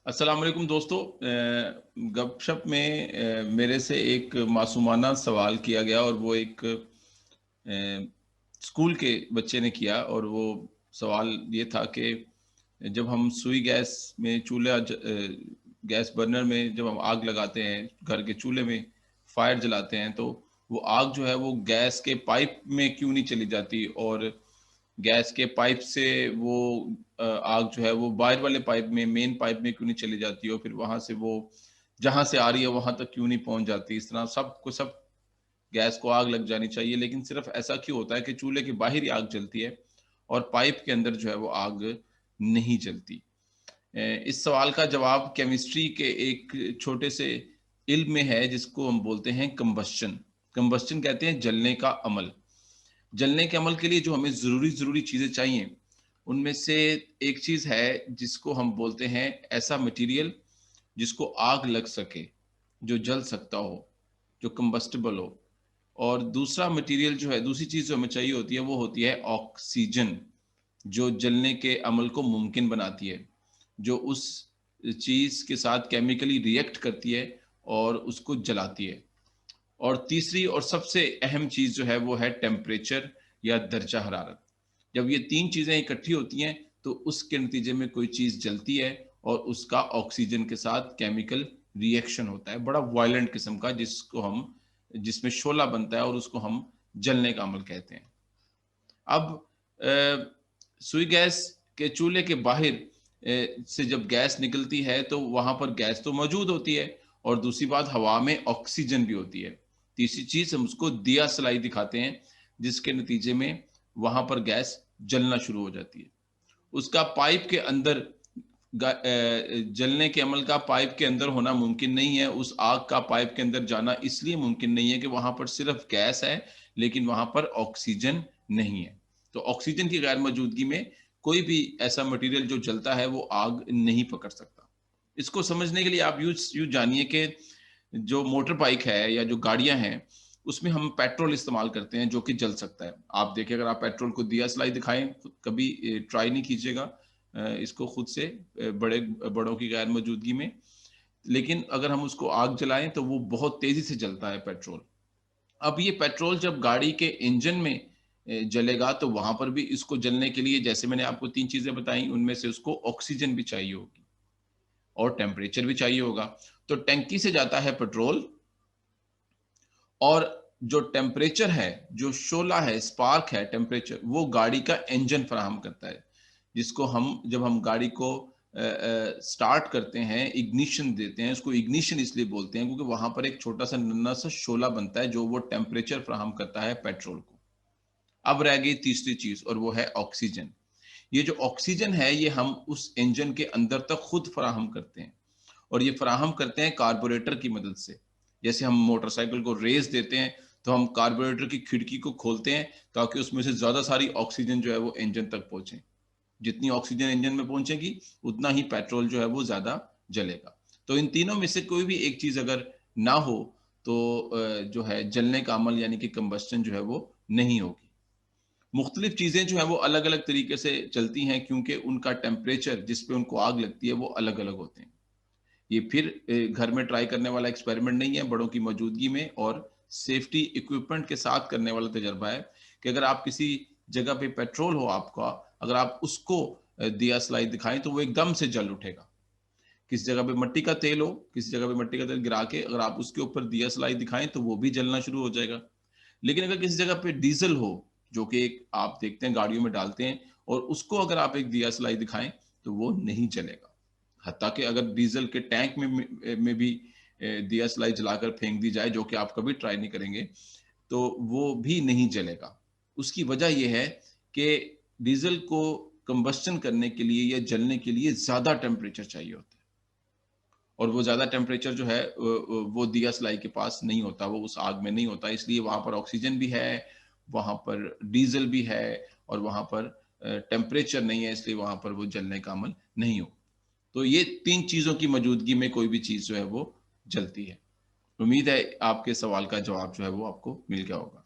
अस्सलाम वालेकुम दोस्तों। गपशप में मेरे से एक मासूमाना सवाल किया गया और वो एक स्कूल के बच्चे ने किया और वो सवाल ये था कि जब हम सुई गैस में गैस बर्नर में जब हम आग लगाते हैं, घर के चूल्हे में फायर जलाते हैं, तो वो आग जो है वो गैस के पाइप में क्यों नहीं चली जाती और गैस के पाइप से वो आग जो है वो बाहर वाले पाइप में, मेन पाइप में क्यों नहीं चली जाती और फिर वहां से वो जहां से आ रही है वहां तक क्यों नहीं पहुंच जाती। इस तरह सब गैस को आग लग जानी चाहिए, लेकिन सिर्फ ऐसा क्यों होता है कि चूल्हे की बाहर ही आग जलती है और पाइप के अंदर जो है वो आग नहीं जलती। इस सवाल का जवाब केमिस्ट्री के एक छोटे से इल्म में है जिसको हम बोलते हैं कंबस्शन। कंबस्शन कहते हैं जलने का अमल। जलने के अमल के लिए जो हमें ज़रूरी चीज़ें चाहिए, उनमें से एक चीज़ है जिसको हम बोलते हैं ऐसा मटेरियल जिसको आग लग सके, जो जल सकता हो, जो कंबस्टिबल हो। और दूसरा मटेरियल जो है, दूसरी चीज़ जो हमें चाहिए होती है, वो होती है ऑक्सीजन, जो जलने के अमल को मुमकिन बनाती है, जो उस चीज़ के साथ केमिकली रिएक्ट करती है और उसको जलाती है। और तीसरी और सबसे अहम चीज़ जो है वो है टेम्परेचर या दर्जा हरारत। जब ये 3 चीज़ें इकट्ठी होती हैं तो उसके नतीजे में कोई चीज़ जलती है और उसका ऑक्सीजन के साथ केमिकल रिएक्शन होता है, बड़ा वायलेंट किस्म का, जिसमें शोला बनता है और उसको हम जलने का अमल कहते हैं। अब सुई गैस के चूल्हे के बाहर से जब गैस निकलती है तो वहां पर गैस तो मौजूद होती है और दूसरी बात हवा में ऑक्सीजन भी होती है। तीसरी चीज हम उसको दिया सलाई दिखाते हैं, जिसके नतीजे में वहां पर गैस जलना शुरू हो जाती है। उसका पाइप के अंदर जलने के अमल का पाइप के अंदर होना मुमकिन नहीं है। उस आग का पाइप के अंदर जाना इसलिए मुमकिन नहीं है कि वहां पर सिर्फ गैस है, लेकिन वहां पर ऑक्सीजन नहीं है। तो ऑक्सीजन की गैर मौजूदगी में कोई भी ऐसा मटेरियल जो जलता है वो आग नहीं पकड़ सकता। इसको समझने के लिए आप यूं जानिए कि जो मोटर बाइक है या जो गाड़ियां हैं, उसमें हम पेट्रोल इस्तेमाल करते हैं जो कि जल सकता है। आप देखिए, अगर आप पेट्रोल को दिया सलाई दिखाएं, कभी ट्राई नहीं कीजिएगा इसको खुद से, बड़ों की गैर मौजूदगी में। लेकिन अगर हम उसको आग जलाएं तो वो बहुत तेजी से जलता है पेट्रोल। अब ये पेट्रोल जब गाड़ी के इंजन में जलेगा तो वहां पर भी इसको जलने के लिए, जैसे मैंने आपको 3 चीजें बताई, उनमें से उसको ऑक्सीजन भी चाहिए होगी और टेम्परेचर भी चाहिए होगा। तो टैंकी से जाता है पेट्रोल और जो टेम्परेचर है, जो शोला है, स्पार्क है, टेम्परेचर, वो गाड़ी का इंजन फराहम करता है, जिसको हम जब हम गाड़ी को स्टार्ट करते हैं, इग्निशन देते हैं। उसको इग्निशन इसलिए बोलते हैं क्योंकि वहां पर एक छोटा सा नन्हा सा शोला बनता है जो वो टेम्परेचर फराहम करता है पेट्रोल को। अब रह गई तीसरी चीज और वो है ऑक्सीजन। ये जो ऑक्सीजन है ये हम उस इंजन के अंदर तक खुद फराहम करते हैं और ये फराहम करते हैं कार्बोरेटर की मदद से। जैसे हम मोटरसाइकिल को रेस देते हैं तो हम कार्बोरेटर की खिड़की को खोलते हैं ताकि उसमें से ज्यादा सारी ऑक्सीजन जो है वो इंजन तक पहुंचे। जितनी ऑक्सीजन इंजन में पहुंचेगी उतना ही पेट्रोल जो है वो ज्यादा जलेगा। तो इन तीनों में से कोई भी एक चीज अगर ना हो तो जो है जलने का अमल यानी कि कंबस्टन जो है वो नहीं होगी। मुख्तलिफ चीजें जो है वो अलग अलग तरीके से चलती हैं क्योंकि उनका टेम्परेचर जिस पे उनको आग लगती है वो अलग अलग होते हैं। ये फिर घर में ट्राई करने वाला एक्सपेरिमेंट नहीं है, बड़ों की मौजूदगी में और सेफ्टी इक्विपमेंट के साथ करने वाला तजर्बा है कि अगर आप किसी जगह पे पेट्रोल हो आपका, अगर आप उसको दिया सलाई दिखाएं तो वो एकदम से जल उठेगा। किसी जगह पे मट्टी का तेल हो, किसी जगह पे मट्टी का तेल गिरा के अगर आप उसके ऊपर दिया सलाई दिखाएं तो वो भी जलना शुरू हो जाएगा। लेकिन अगर किसी जगह पे डीजल हो, जो कि एक आप देखते हैं गाड़ियों में डालते हैं, और उसको अगर आप एक दिया सलाई दिखाएं तो वो नहीं चलेगा। हत्ता कि अगर डीजल के टैंक में भी दिया सलाई जलाकर फेंक दी जाए, जो कि आप कभी ट्राई नहीं करेंगे, तो वो भी नहीं जलेगा। उसकी वजह यह है कि डीजल को कंबस्टन करने के लिए या जलने के लिए ज्यादा टेम्परेचर चाहिए होता है और वो ज्यादा टेम्परेचर जो है वो दिया सलाई के पास नहीं होता, वो उस आग में नहीं होता। इसलिए वहां पर ऑक्सीजन भी है, वहां पर डीजल भी है और वहां पर टेम्परेचर नहीं है, इसलिए वहां पर वो जलने का अमल नहीं हो। तो ये 3 चीजों की मौजूदगी में कोई भी चीज जो है वो जलती है। उम्मीद है आपके सवाल का जवाब जो है वो आपको मिल गया होगा।